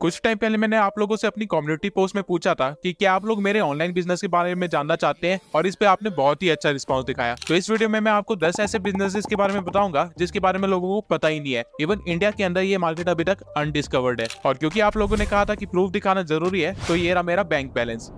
कुछ टाइम पहले मैंने आप लोगों से अपनी कम्युनिटी पोस्ट में पूछा था कि क्या आप लोग मेरे ऑनलाइन बिजनेस के बारे में जानना चाहते हैं, और इस पे आपने बहुत ही अच्छा रिस्पांस दिखाया। तो इस वीडियो में मैं आपको 10 ऐसे बिजनेसेस के बारे में बताऊंगा जिसके बारे में लोगों को पता ही नहीं है। इवन इंडिया के अंदर ये मार्केट अभी तक अनडिस्कवर्ड है। और क्योंकि आप लोगों ने कहा था कि प्रूफ दिखाना जरूरी है, तो ये रहा मेरा बैंक बैलेंस।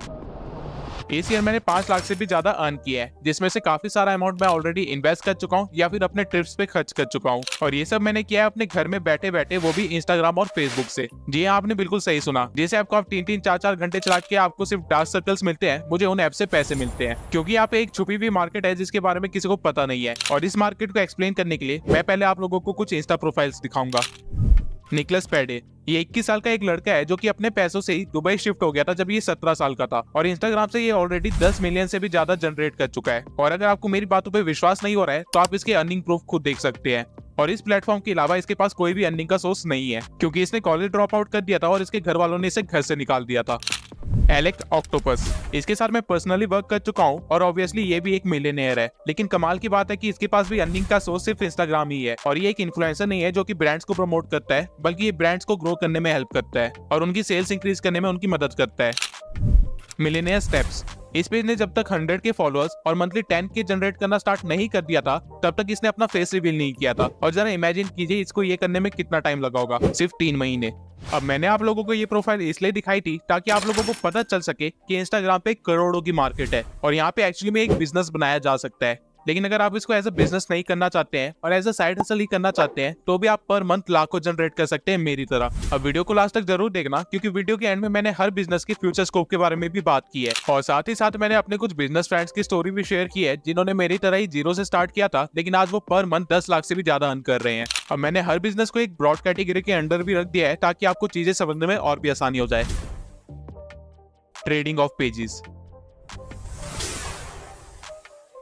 इस ईयर मैंने 5 लाख से भी ज्यादा अर्न किया है, जिसमें से काफी सारा अमाउंट मैं ऑलरेडी इन्वेस्ट कर चुका हूँ या फिर अपने ट्रिप्स पे खर्च कर चुका हूँ। और ये सब मैंने किया है अपने घर में बैठे बैठे, वो भी इंस्टाग्राम और फेसबुक से। जी हाँ, आपने बिल्कुल सही सुना। जैसे आपको आप 3-3 4-4 घंटे चला के आपको सिर्फ डार्क सर्कल्स मिलते हैं, मुझे उन ऐप से पैसे मिलते हैं। क्योंकि यहाँ पे एक छुपी हुई मार्केट है जिसके बारे में किसी को पता नहीं है। और इस मार्केट को एक्सप्लेन करने के लिए मैं पहले आप लोगों को कुछ इंस्टा प्रोफाइल्स दिखाऊंगा। निकलस पेडे, ये 21 साल का एक लड़का है जो कि अपने पैसों से ही दुबई शिफ्ट हो गया था जब ये 17 साल का था। और इंस्टाग्राम से ये ऑलरेडी 10 मिलियन से भी ज्यादा जनरेट कर चुका है। और अगर आपको मेरी बातों पे विश्वास नहीं हो रहा है तो आप इसके अर्निंग प्रूफ खुद देख सकते हैं। और इस प्लेटफॉर्म के अलावा इसके पास कोई भी अर्निंग का सोर्स नहीं है, क्योंकि इसने कॉलेज ड्रॉप आउट कर दिया था और इसके घर वालों ने इसे घर से निकाल दिया था। एलेक्स ऑक्टोपस, इसके साथ मैं पर्सनली वर्क कर चुका हूँ और ऑब्वियसली ये भी एक मिलियनेयर है। लेकिन कमाल की बात है कि इसके पास भी अर्निंग का सोर्स सिर्फ इंस्टाग्राम ही है। और ये एक इन्फ्लुएंसर नहीं है जो कि ब्रांड्स को प्रमोट करता है, बल्कि ये ब्रांड्स को ग्रो करने में हेल्प करता है और उनकी सेल्स इंक्रीज करने में उनकी मदद करता है। मिलियनेयर स्टेप्स, इस पेज ने जब तक 100 के फॉलोअर्स और मंथली 10 के जनरेट करना स्टार्ट नहीं कर दिया था, तब तक इसने अपना फेस रिवील नहीं किया था। और जरा इमेजिन कीजिए इसको ये करने में कितना टाइम लगा होगा, सिर्फ 3 महीने। अब मैंने आप लोगों को ये प्रोफाइल इसलिए दिखाई थी ताकि आप लोगों को पता चल सके कि इंस्टाग्राम पे करोड़ों की मार्केट है और यहाँ पे एक्चुअली में एक बिजनेस बनाया जा सकता है। लेकिन अगर आप इसको एज अ बिजनेस नहीं करना चाहते हैं और एज अ साइड हसल ही करना चाहते हैं, तो भी आप पर मंथ लाखों जनरेट कर सकते हैं मेरी तरह। अब वीडियो को लास्ट तक जरूर देखना, क्योंकि वीडियो के एंड में मैंने हर बिजनेस के फ्यूचर स्कोप के बारे में भी बात की है। और साथ ही साथ मैंने अपने कुछ बिजनेस फ्रेंड्स की स्टोरी भी शेयर की है जिन्होंने मेरी तरह ही जीरो से स्टार्ट किया था, लेकिन आज वो पर मंथ 10 लाख से भी ज्यादा अर्न कर रहे हैं। अब मैंने हर बिजनेस को एक ब्रॉड कैटेगरी के अंडर भी रख दिया है ताकि आपको चीजें समझने में और भी आसानी हो जाए। ट्रेडिंग ऑफ पेजेस,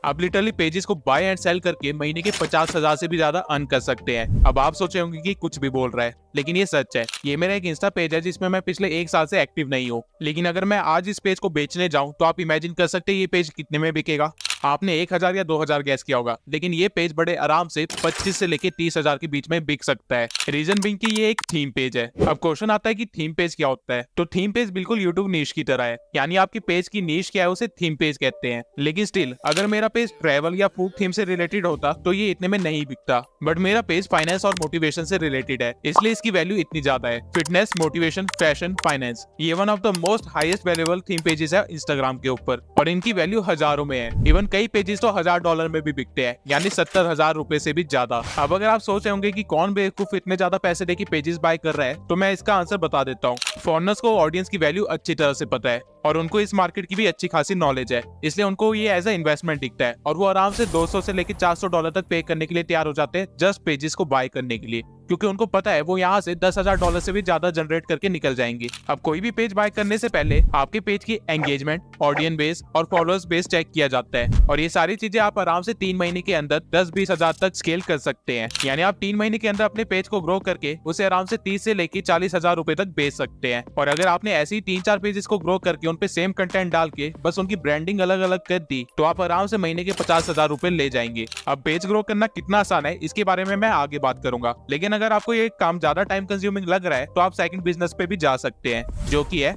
आप लिटरली पेजेस को बाय एंड सेल करके महीने के 50,000 से भी ज्यादा अर्न कर सकते हैं। अब आप सोचे होंगे कि कुछ भी बोल रहा है, लेकिन ये सच है। ये मेरा एक इंस्टा पेज है जिसमें मैं पिछले 1 साल से एक्टिव नहीं हूँ। लेकिन अगर मैं आज इस पेज को बेचने जाऊं तो आप इमेजिन कर सकते हैं ये पेज कितने में बिकेगा। आपने 1,000 या 2,000 गैस किया होगा, लेकिन ये पेज बड़े आराम से 25 से लेके 30,000 के बीच में बिक सकता है। रीजन बिंग की ये एक थीम पेज है। अब क्वेश्चन आता है कि थीम पेज क्या होता है, तो थीम पेज बिल्कुल यूट्यूब नीश की तरह है। यानी आपकी पेज की नीश क्या है उसे थीम पेज कहते हैं। लेकिन स्टिल अगर मेरा पेज ट्रैवल या फूड थीम से रिलेटेड होता तो ये इतने में नहीं बिकता। बट मेरा पेज फाइनेंस और मोटिवेशन से रिलेटेड है, इसलिए इसकी वैल्यू इतनी ज्यादा है। फिटनेस, मोटिवेशन, फैशन, फाइनेंस, ये one of the most highest valuable theme pages है इंस्टाग्राम के ऊपर। और इनकी वैल्यू हजारों में है। इवन कई पेजेस तो $1,000 में भी बिकते हैं, यानी 70,000 रुपए से भी ज्यादा। अब अगर आप सोच रहे होंगे कि कौन बेवकूफ इतने ज्यादा पैसे दे के पेजेस बाय कर रहा है, तो मैं इसका आंसर बता देता हूँ। फॉरेनर्स को ऑडियंस की वैल्यू अच्छी तरह से पता है और उनको इस मार्केट की भी अच्छी खासी नॉलेज है, इसलिए उनको ये एज अ इन्वेस्टमेंट दिखता है और वो आराम से 200 से लेकर $400 तक पे करने के लिए तैयार हो जाते हैं जस्ट पेजेस को बाय करने के लिए, क्योंकि उनको पता है वो यहाँ से $10,000 से भी ज्यादा जनरेट करके निकल जाएंगे। अब कोई भी पेज बाय करने से पहले आपके पेज की एंगेजमेंट, ऑडियंस बेस और फॉलोअर्स बेस चेक किया जाता है। और ये सारी चीजें आप आराम से 3 महीने के अंदर 10-20 हजार तक स्केल कर सकते हैं। यानी आप 3 महीने के अंदर अपने पेज को ग्रो करके उसे आराम से 30 से लेकर 40,000 रुपए तक बेच सकते हैं। और अगर आपने ऐसे ही 3-4 पेजेस को ग्रो करके उन पे सेम कंटेंट डाल के बस उनकी ब्रांडिंग अलग अलग कर दी, तो आप आराम से महीने के 50,000 रुपए ले जाएंगे। अब पेज ग्रो करना कितना आसान है इसके बारे में मैं आगे बात करूंगा। लेकिन अगर आपको ये काम ज्यादा टाइम कंज्यूमिंग लग रहा है, तो आप सेकंड बिजनेस पे भी जा सकते हैं, जो कि है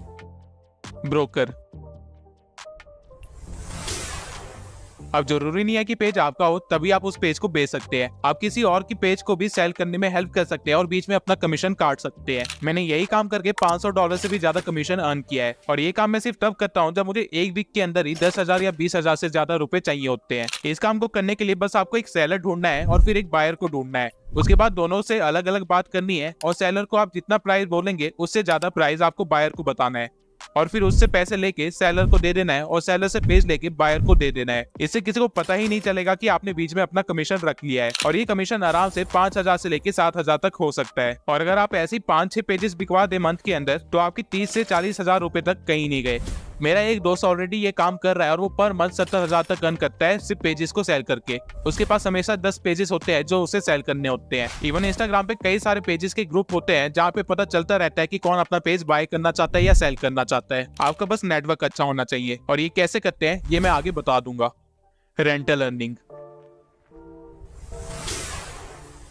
ब्रोकर। अब जरूरी नहीं है कि पेज आपका हो तभी आप उस पेज को बेच सकते हैं। आप किसी और की पेज को भी सेल करने में हेल्प कर सकते हैं और बीच में अपना कमीशन काट सकते हैं। मैंने यही काम करके $500 से भी ज्यादा कमीशन अर्न किया है। और ये काम मैं सिर्फ तब करता हूँ जब मुझे एक वीक के अंदर ही 10,000 या 20,000 से ज्यादा रुपए चाहिए होते हैं। इस काम को करने के लिए बस आपको एक सेलर ढूंढना है और फिर एक बायर को ढूंढना है। उसके बाद दोनों से अलग अलग बात करनी है और सेलर को आप जितना प्राइस बोलेंगे उससे ज्यादा प्राइस आपको बायर को बताना है। और फिर उससे पैसे लेके सेलर को दे देना है और सेलर से पेज लेके बायर को दे देना है। इससे किसी को पता ही नहीं चलेगा कि आपने बीच में अपना कमीशन रख लिया है। और ये कमीशन आराम से 5,000 से लेके 7,000 तक हो सकता है। और अगर आप ऐसे 5-6 पेजेस बिकवा दे मंथ के अंदर, तो आपकी 30 से 40,000 रुपए तक कहीं नहीं गए। मेरा एक दोस्त ऑलरेडी ये काम कर रहा है और वो पर मंथ 70,000 तक अर्न करता है सिर्फ पेजेस को सेल करके। उसके पास हमेशा 10 पेजेस होते हैं जो उसे सेल करने होते हैं। इवन इंस्टाग्राम पे कई सारे पेजेस के ग्रुप होते हैं जहाँ पे पता चलता रहता है कि कौन अपना पेज बाय करना चाहता है या सेल करना चाहता है। आपका बस नेटवर्क अच्छा होना चाहिए। और ये कैसे करते हैं ये मैं आगे बता दूंगा। रेंटल अर्निंग,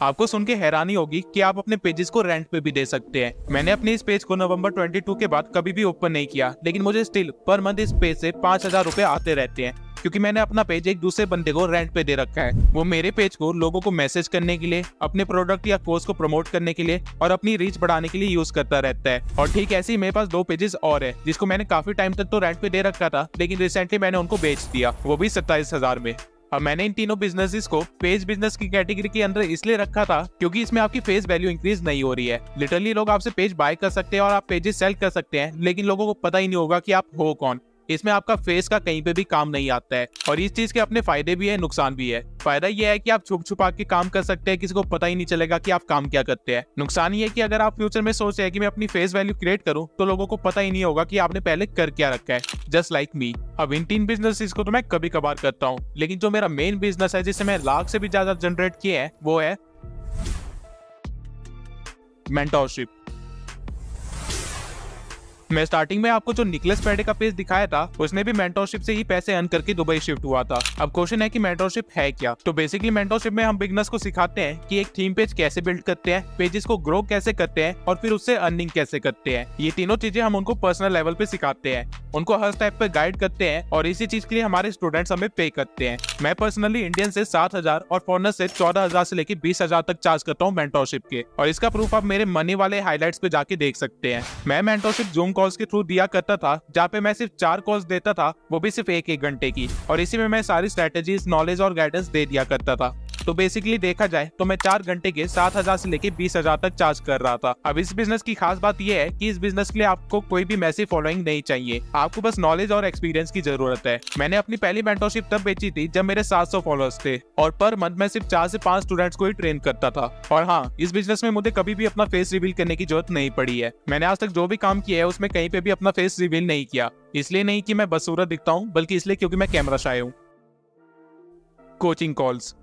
आपको सुन के हैरानी होगी कि आप अपने पेजेस को रेंट पे भी दे सकते हैं। मैंने अपने इस पेज को नवंबर 22 के बाद कभी भी ओपन नहीं किया, लेकिन मुझे स्टिल पर मंथ इस पेज से 5,000 रुपए आते रहते हैं, क्योंकि मैंने अपना पेज एक दूसरे बंदे को रेंट पे दे रखा है। वो मेरे पेज को लोगों को मैसेज करने के लिए, अपने प्रोडक्ट या कोर्स को प्रमोट करने के लिए और अपनी रीच बढ़ाने के लिए यूज करता रहता है। और ठीक ऐसे ही मेरे पास 2 पेजेस और है, जिसको मैंने काफी टाइम तक तो रेंट पे दे रखा था, लेकिन रिसेंटली मैंने उनको बेच दिया, वो भी 27,000 में। अब मैंने इन तीनों बिजनेसेस को पेज बिजनेस की कैटेगरी के अंदर इसलिए रखा था क्योंकि इसमें आपकी फेस वैल्यू इंक्रीज नहीं हो रही है। लिटरली लोग आपसे पेज बाय कर सकते हैं और आप पेजेस सेल कर सकते हैं, लेकिन लोगों को पता ही नहीं होगा कि आप हो कौन। इसमें आपका फेस का कहीं पे भी काम नहीं आता है। और इस चीज के अपने फायदे भी है, नुकसान भी है। फायदा ये है कि आप छुप छुपा के काम कर सकते हैं, किसी को पता ही नहीं चलेगा कि आप काम क्या करते हैं। नुकसान ये है कि अगर आप फ्यूचर में सोच रहे हैं कि मैं अपनी फेस वैल्यू क्रिएट करूं, तो लोगों को पता ही नहीं होगा कि आपने पहले कर क्या रखा है, जस्ट लाइक मी। अब इन 3 बिजनेस को तो मैं कभी कभार करता हूँ, लेकिन जो मेरा मेन बिजनेस है, जिससे मैं लाख से भी ज्यादा जनरेट किए हैं, वो है मेंटोरशिप। मैं स्टार्टिंग में आपको जो निकलेस पेडे का पेज दिखाया था, उसने भी मेंटोरशिप से ही पैसे अर्न करके दुबई शिफ्ट हुआ था। अब क्वेश्चन है कि मेंटोरशिप है क्या? तो बेसिकली मेंटोरशिप में हम बिगनर्स को सिखाते हैं कि एक थीम पेज कैसे बिल्ड करते हैं, पेजेस को ग्रो कैसे करते हैं और फिर उससे अर्निंग कैसे करते हैं। ये तीनों चीजें हम उनको पर्सनल लेवल पे सिखाते हैं, उनको हर स्टेप पे गाइड करते हैं और इसी चीज के लिए हमारे स्टूडेंट्स हमें पे करते हैं। मैं पर्सनली इंडियन से 7,000 और फॉरनर से 14,000 से लेकर 20,000 तक चार्ज करता हूँ मेंटोरशिप के, और इसका प्रूफ आप मेरे मनी वाले हाईलाइट्स पे जाके देख सकते हैं। मैं मेंटोरशिप जूम कॉल्स के थ्रू दिया करता था, जहाँ पे मैं सिर्फ 4 कॉल्स देता था, वो भी सिर्फ 1-1 घंटे की, और इसी में मैं सारी स्ट्रेटेजीज, नॉलेज और गाइडेंस दे दिया करता था। तो बेसिकली देखा जाए तो मैं 4 घंटे के 7,000 से लेके 20,000 तक चार्ज कर रहा था। अब इस बिजनेस की खास बात यह है कि इस बिजनेस के लिए आपको कोई भी मैसिव फॉलोइंग नहीं चाहिए, आपको बस नॉलेज और एक्सपीरियंस की जरूरत है। मैंने अपनी पहली मेंटोरशिप तब बेची थी जब मेरे 700 फॉलोअर्स थे, और पर मंथ मैं सिर्फ 4 से 5 स्टूडेंट्स को ही ट्रेन करता था। और हाँ, इस बिजनेस में मुझे कभी भी अपना फेस रिवील करने की जरूरत नहीं पड़ी है। मैंने आज तक जो भी काम किया है उसमें कहीं पे भी अपना फेस रिवील नहीं किया, इसलिए नहीं कि मैं बदसूरत दिखता हूँ, बल्कि इसलिए क्योंकि मैं कैमरा शाय हूँ। Coaching calls.